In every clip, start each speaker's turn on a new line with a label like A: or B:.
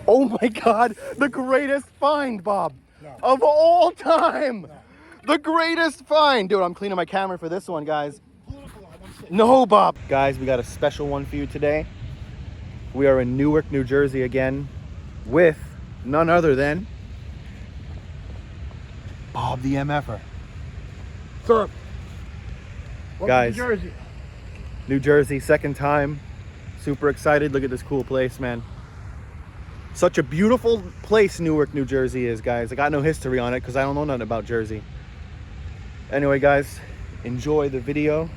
A: Oh my God, the greatest find, Bob, of all time. The greatest find. Dude, I'm cleaning my camera for this one, guys. No, Bob. Guys, we got a special one for you today. We are in Newark, New Jersey again with none other than Bob the MFer.
B: Sir.
A: Guys,
B: New Jersey.
A: New Jersey, second time. Super excited. Look at this cool place, man. Such a beautiful place Newark, New Jersey is, guys. I got no history on it because I don't know nothing about Jersey. Anyway, guys, enjoy the video.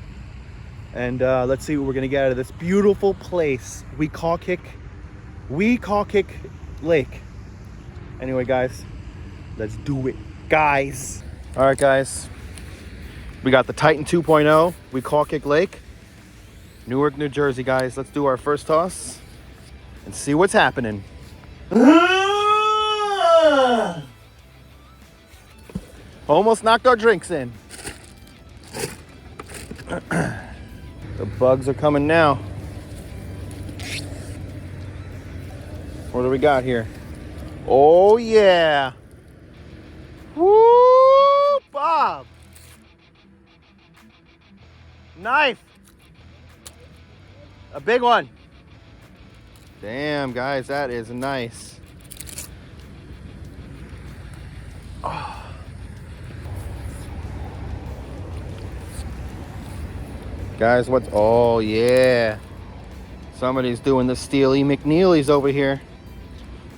A: And let's see what we're going to get out of this beautiful place. Weehawken Lake. Anyway, guys, let's do it. Guys. All right, guys. We got the Titan 2.0, Weehawken Lake. Newark, New Jersey, guys. Let's do our first toss and see what's happening. Almost knocked our drinks in. The bugs are coming now. What do we got here? Oh yeah. Woo, Bob. Knife. A big one. Damn, guys, that is nice. Oh. Guys, what's... Oh, yeah. Somebody's doing the Steely McNeely's over here.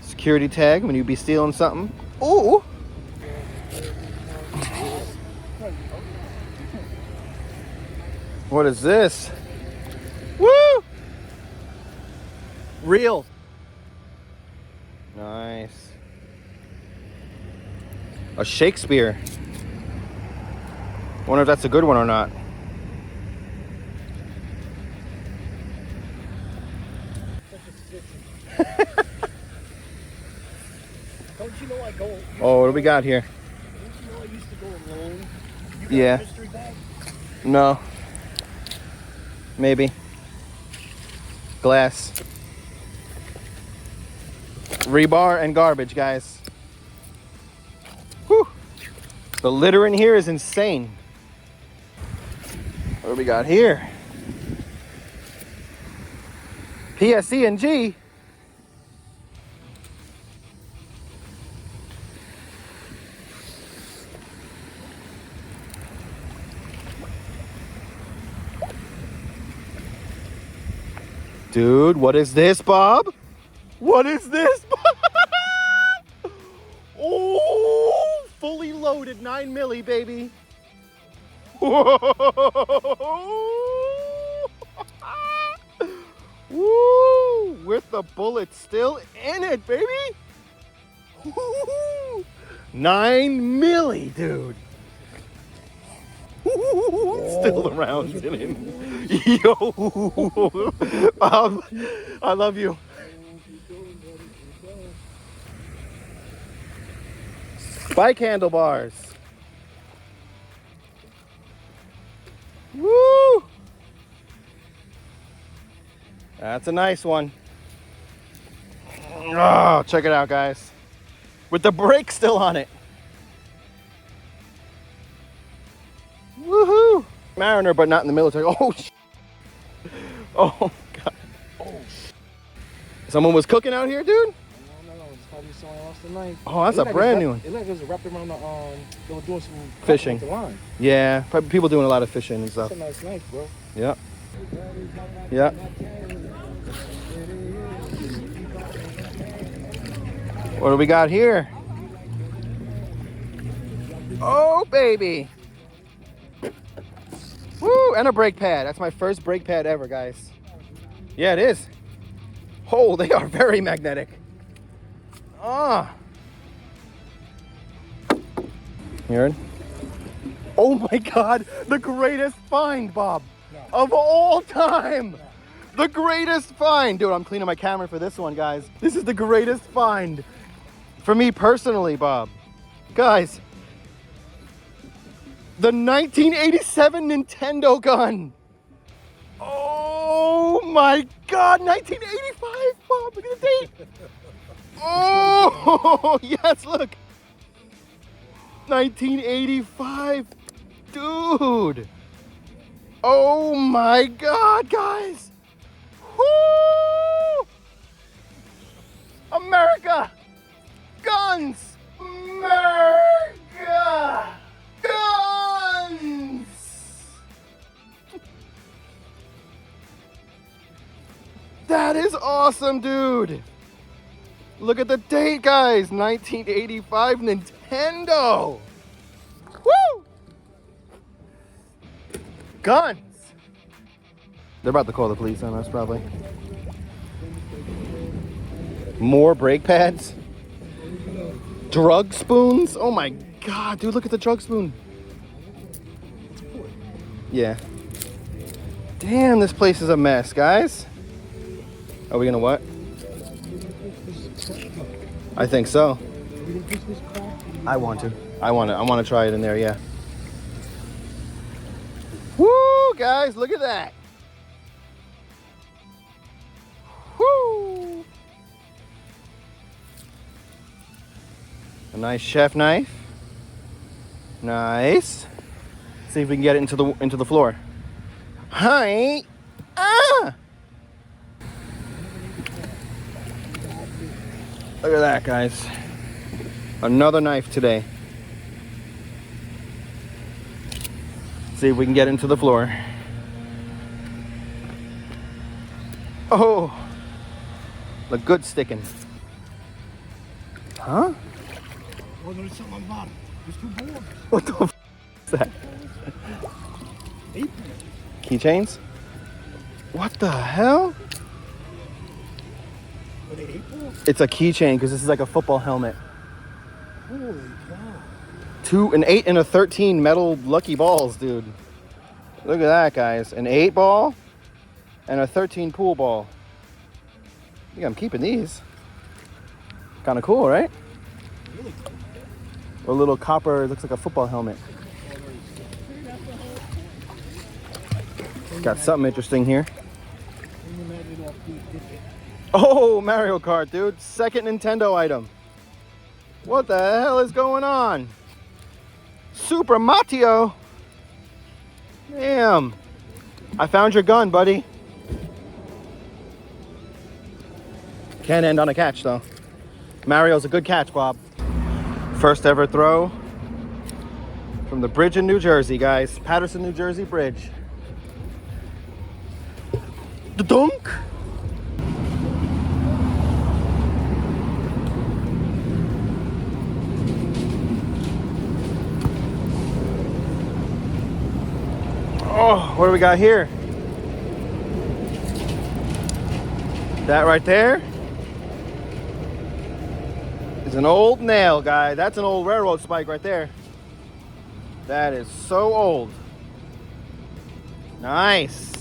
A: Security tag when you be stealing something. Ooh. What is this? Woo! Real. Nice. A Shakespeare. Wonder if that's a good one or not.
B: Don't you know I go?
A: Oh, what do we got here?
B: Don't you know I used to go alone? You got
A: Yeah.
B: a mystery bag?
A: No. Maybe. Glass. Rebar and garbage, guys. Whew. The litter in here is insane. What do we got here? PSC&G. Dude, what is this, Bob? What is this, Bob? Oh, fully loaded 9 milli, baby. Whoa. Woo, with the bullet still in it, baby. Woo. 9 milli, dude. Still around in it. Yo, I love you. Bike handlebars. Woo! That's a nice one. Oh, check it out, guys. With the brake still on it. Woohoo! Mariner, but not in the military. Oh, oh, God. Oh, someone was cooking out here, dude?
B: No. It's probably someone lost the knife.
A: Oh, that's a brand new one.
B: It like it was wrapped around the, they were doing some
A: fishing.
B: with the line.
A: Yeah, probably people doing a lot of fishing and stuff.
B: That's a nice knife, bro.
A: Yeah. Yeah. What do we got here? Oh, baby. Woo, and a brake pad. That's my first brake pad ever, guys. Yeah, it is. Oh, they are very magnetic. Ah. Hear it? Oh my God, the greatest find, Bob, of all time. The greatest find. Dude, I'm cleaning my camera for this one, guys. This is the greatest find for me personally, Bob. Guys, the 1987 Nintendo gun. Oh my God, 1985, Bob, look at the date. Oh, yes, look. 1985. Dude. Oh my God, guys. Woo! America. Guns. America. Guns. That is awesome, dude. Look at the date, guys. 1985 Nintendo. Woo! Guns. They're about to call the police on us, probably. More brake pads. Drug spoons. Oh my God, dude, look at the drug spoon. Yeah. Damn, this place is a mess, guys. Are we gonna what? I think so. I want to. I want to try it in there, yeah. Woo, guys, look at that. Woo. A nice chef knife. Nice. See if we can get it into the floor. Hi. Ah. Look at that, guys. Another knife today. See if we can get into the floor. Oh, the good sticking. Huh?
B: Oh, there's something on the bottom. There's 2 boards.
A: What the f is that? Keychains? What the hell?
B: Are they 8 balls?
A: It's a keychain because this is like a football helmet.
B: Holy cow.
A: 2, an 8 and a 13 metal lucky balls, dude. Look at that, guys. An 8 ball and a 13 pool ball. I think I'm keeping these. Kind of cool, right?
B: Really cool.
A: A little copper, looks like a football helmet. Got something interesting here. Oh, Mario Kart, dude. Second Nintendo item. What the hell is going on? Super Mario. Damn. I found your gun, buddy. Can't end on a catch, though. Mario's a good catch, Bob. First ever throw from the bridge in New Jersey, guys. Patterson, New Jersey bridge. The dunk. Oh, what do we got here? That right there is an old nail, guy. That's an old railroad spike right there. That is so old. Nice.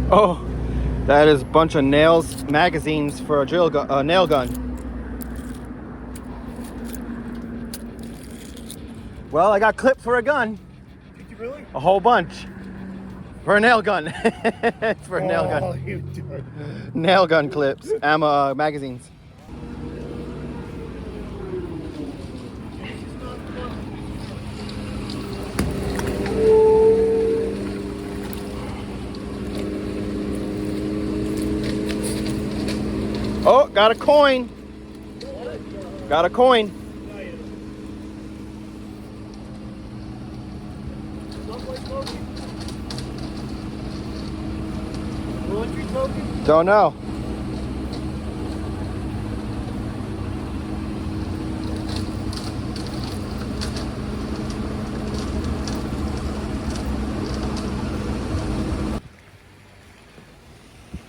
A: Oh, that is a bunch of nails, magazines for a drill gun, nail gun. Well, I got clips for a gun.
B: Did you really?
A: A whole bunch. For a nail gun. It's for a nail gun.
B: Oh, you dirty.
A: Nail gun clips. Ammo magazines. Oh, got a coin. Got a coin. Don't know.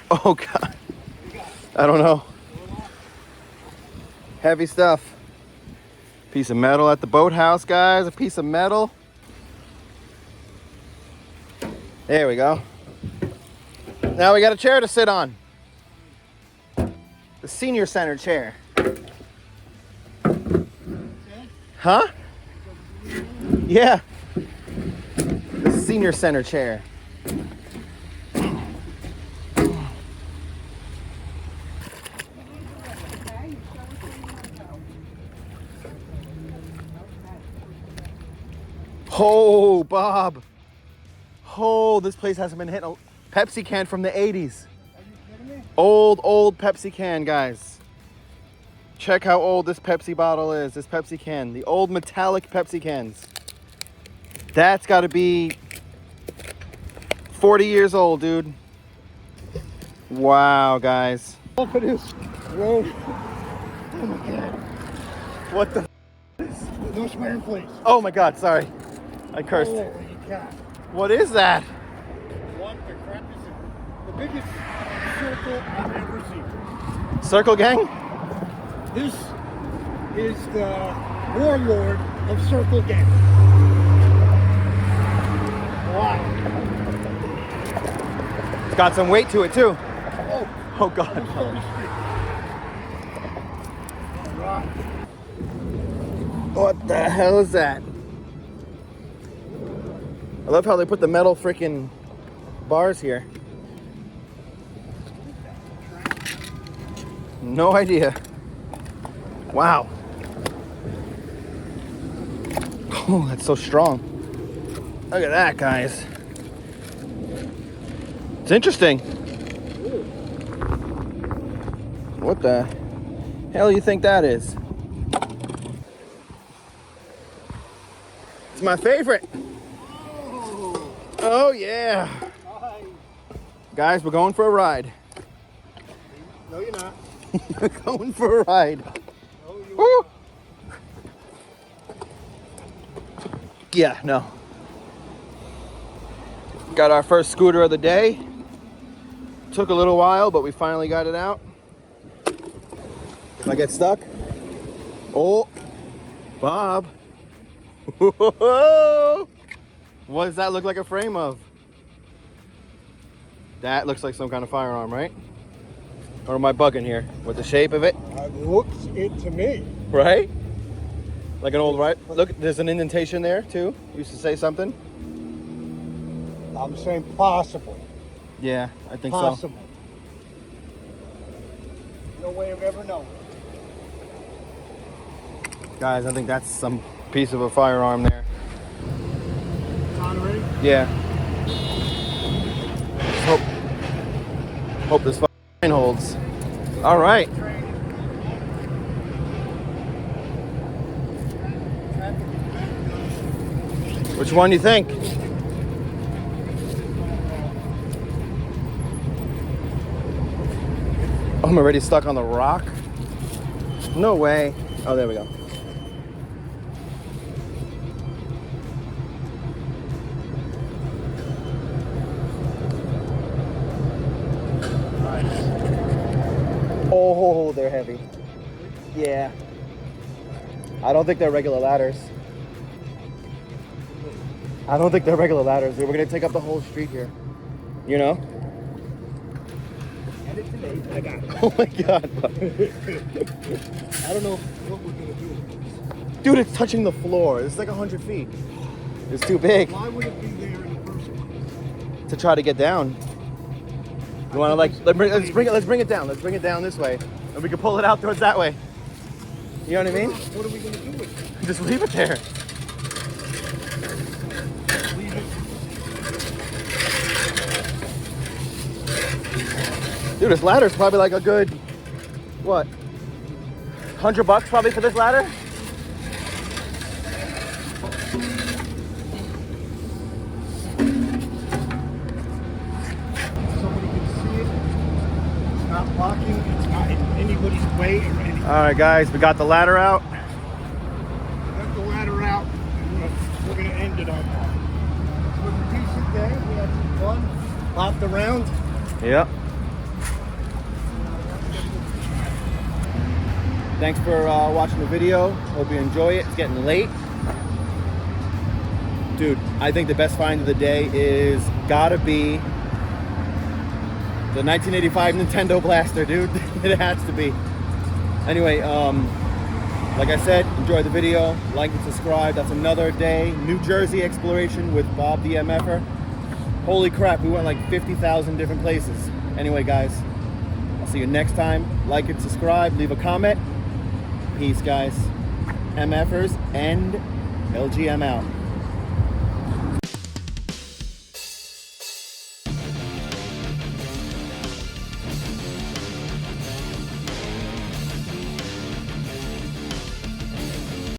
A: Oh God. I don't know. Heavy stuff. Piece of metal at the boathouse, guys. A piece of metal. There we go. Now we got a chair to sit on. The senior center chair. Huh? Yeah. The senior center chair. Oh, Bob. Oh, this place hasn't been hit. A Pepsi can from the 80s.
B: Are you kidding me?
A: Old Pepsi can, guys. Check how old this Pepsi bottle is. This Pepsi can. The old metallic Pepsi cans. That's got to be 40 years old, dude. Wow, guys.
B: Look at this road. Oh my God.
A: What the?
B: No swearing, please.
A: Oh my God, sorry. I cursed.
B: Holy cow.
A: What is that?
B: What the crap is it? The biggest circle I've ever seen.
A: Circle Gang?
B: This is the warlord of Circle Gang. Wow.
A: It's got some weight to it, too.
B: Oh,
A: Oh, God.
B: holy shit. All right.
A: What the hell is that? I love how they put the metal freaking bars here. No idea. Wow. Oh, that's so strong. Look at that, guys. It's interesting. What the hell do you think that is? It's my favorite. Oh, yeah.
B: Hi.
A: Guys, we're going for a ride.
B: No, you're not.
A: We're going for a ride.
B: No, you
A: Woo! Yeah, no. Got our first scooter of the day. Took a little while, but we finally got it out. Can I get stuck? Oh, Bob. Whoa! What does that look like a frame of? That looks like some kind of firearm, right? Or am I bugging here with the shape of it?
B: looks it to me.
A: Right? Like an old right? Look, there's an indentation there too. Used to say something.
B: I'm saying possible.
A: Yeah, I think
B: Possible. No way of ever knowing.
A: so. Guys, I think that's some piece of a firearm there.
B: On ready?
A: Yeah. Hope this fine holds. All right. Which one do you think? Oh, I'm already stuck on the rock. No way. Oh, there we go. Oh, they're heavy. Yeah. I don't think they're regular ladders. I don't think they're regular ladders. We're gonna take up the whole street here. You know?
B: Hand it to me. I got it.
A: Oh my God.
B: I don't know what we're gonna do with this.
A: Dude, it's touching the floor. It's like 100 feet. It's too big
B: Why would it be there in the first place?
A: to try to get down. You wanna like, let's bring it down. Let's bring it down this way. And we can pull it out towards that way. You know what I mean?
B: What are we gonna do with it?
A: Just leave it there.
B: Leave it.
A: Dude, this ladder's probably like a good, what? $100 probably for this ladder?
B: Somebody can see it. It's not blocking. It's not in anybody's way or anything.
A: All right, guys, we got the ladder out.
B: Let the ladder out. And we're gonna end it on that. It was a decent day. We had some fun. Laughed around.
A: Yep. Thanks for watching the video. Hope you enjoy it. It's getting late. Dude, I think the best find of the day is gotta be the 1985 Nintendo Blaster, dude. It has to be. Anyway, Like I said, enjoy the video, like and subscribe. That's another day, New Jersey exploration with Bob the MFer. Holy crap, we went like 50,000 different places. Anyway, guys, I'll see you next time. Like and subscribe, leave a comment. Peace, guys. MFers and LGM out.